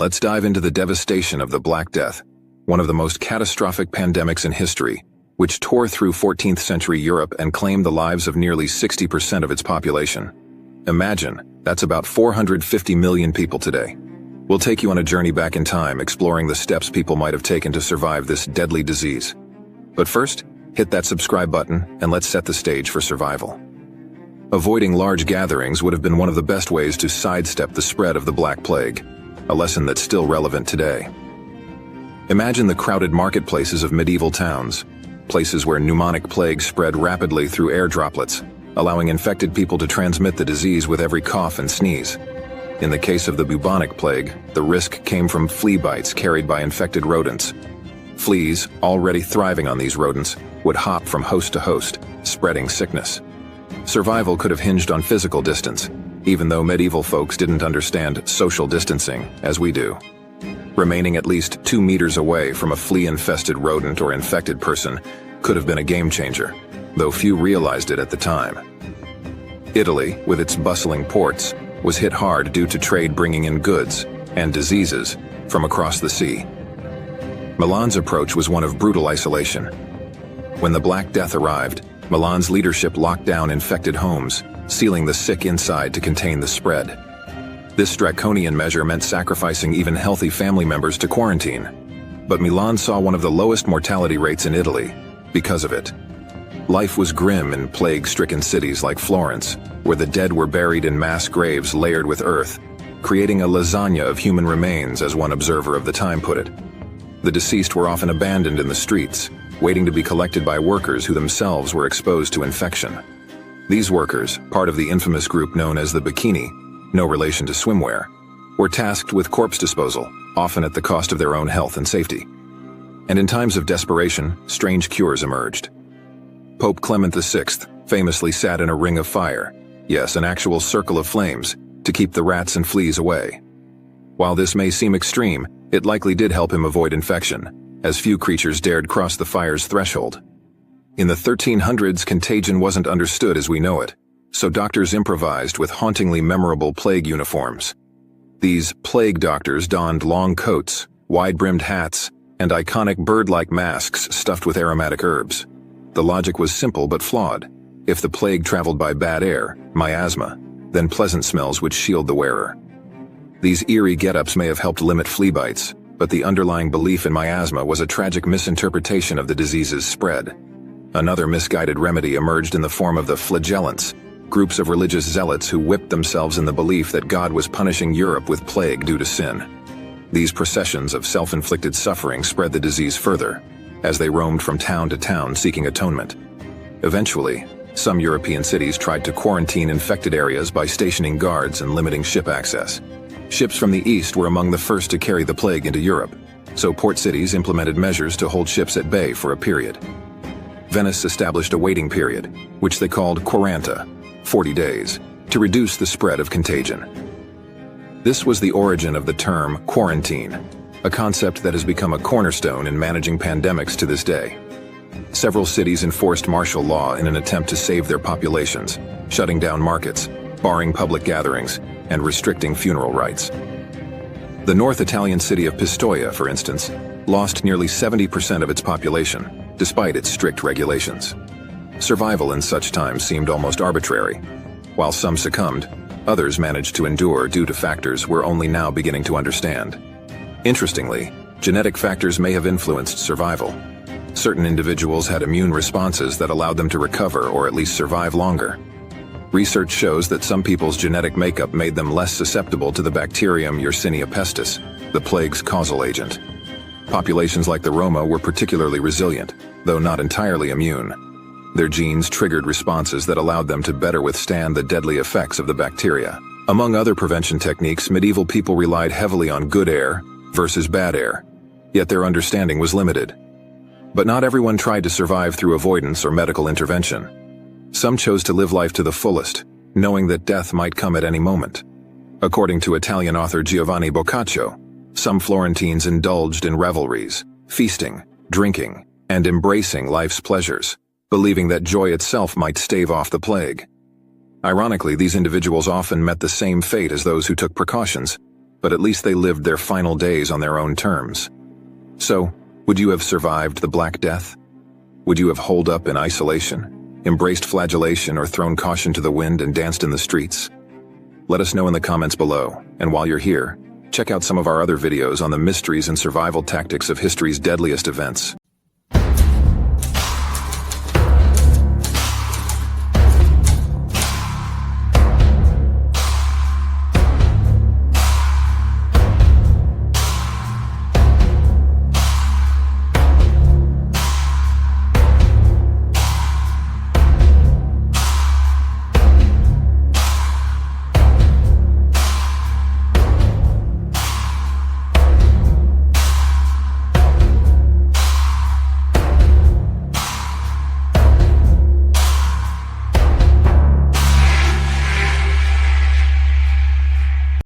Let's dive into the devastation of the Black Death, one of the most catastrophic pandemics in history, which tore through 14th century Europe and claimed the lives of nearly 60% of its population. Imagine, that's about 450 million people today. We'll take you on a journey back in time, exploring the steps people might have taken to survive this deadly disease. But first, hit that subscribe button and let's set the stage for survival. Avoiding large gatherings would have been one of the best ways to sidestep the spread of the Black Plague, a lesson that's still relevant today. Imagine the crowded marketplaces of medieval towns, places where pneumonic plague spread rapidly through air droplets, allowing infected people to transmit the disease with every cough and sneeze. In the case of the bubonic plague, the risk came from flea bites carried by infected rodents. Fleas, already thriving on these rodents, would hop from host to host, spreading sickness. Survival could have hinged on physical distance, even though medieval folks didn't understand social distancing as we do. Remaining at least 2 meters away from a flea-infested rodent or infected person could have been a game-changer, though few realized it at the time. Italy, with its bustling ports, was hit hard due to trade bringing in goods and diseases from across the sea. Milan's approach was one of brutal isolation. When the Black Death arrived, Milan's leadership locked down infected homes, sealing the sick inside to contain the spread. This draconian measure meant sacrificing even healthy family members to quarantine. But Milan saw one of the lowest mortality rates in Italy because of it. Life was grim in plague-stricken cities like Florence, where the dead were buried in mass graves layered with earth, creating a lasagna of human remains, as one observer of the time put it. The deceased were often abandoned in the streets, waiting to be collected by workers who themselves were exposed to infection. These workers, part of the infamous group known as the bikini, no relation to swimwear, were tasked with corpse disposal, often at the cost of their own health and safety. And in times of desperation, strange cures emerged. Pope Clement VI famously sat in a ring of fire, yes, an actual circle of flames, to keep the rats and fleas away. While this may seem extreme, it likely did help him avoid infection, as few creatures dared cross the fire's threshold. In the 1300s, contagion wasn't understood as we know it, so doctors improvised with hauntingly memorable plague uniforms. These plague doctors donned long coats, wide-brimmed hats, and iconic bird-like masks stuffed with aromatic herbs. The logic was simple but flawed. If the plague traveled by bad air, miasma, then pleasant smells would shield the wearer. These eerie get-ups may have helped limit flea bites, but the underlying belief in miasma was a tragic misinterpretation of the disease's spread. Another misguided remedy emerged in the form of the flagellants, groups of religious zealots who whipped themselves in the belief that God was punishing Europe with plague due to sin. These processions of self-inflicted suffering spread the disease further, as they roamed from town to town seeking atonement. Eventually, some European cities tried to quarantine infected areas by stationing guards and limiting ship access. Ships from the east were among the first to carry the plague into Europe, so port cities implemented measures to hold ships at bay for a period. Venice established a waiting period, which they called quaranta, 40 days, to reduce the spread of contagion. This was the origin of the term quarantine, a concept that has become a cornerstone in managing pandemics to this day. Several cities enforced martial law in an attempt to save their populations, shutting down markets, barring public gatherings, and restricting funeral rites. The North Italian city of Pistoia, for instance, lost nearly 70% of its population, despite its strict regulations. Survival in such times seemed almost arbitrary. While some succumbed, others managed to endure due to factors we're only now beginning to understand. Interestingly, genetic factors may have influenced survival. Certain individuals had immune responses that allowed them to recover or at least survive longer. Research shows that some people's genetic makeup made them less susceptible to the bacterium Yersinia pestis, the plague's causal agent. Populations like the Roma were particularly resilient, though not entirely immune. Their genes triggered responses that allowed them to better withstand the deadly effects of the bacteria. Among other prevention techniques, medieval people relied heavily on good air versus bad air, yet their understanding was limited. But not everyone tried to survive through avoidance or medical intervention. Some chose to live life to the fullest, knowing that death might come at any moment. According to Italian author Giovanni Boccaccio, some Florentines indulged in revelries, feasting, drinking, and embracing life's pleasures, believing that joy itself might stave off the plague. Ironically, these individuals often met the same fate as those who took precautions, but at least they lived their final days on their own terms. So, would you have survived the Black Death? Would you have holed up in isolation, embraced flagellation, or thrown caution to the wind and danced in the streets? Let us know in the comments below, and while you're here, check out some of our other videos on the mysteries and survival tactics of history's deadliest events.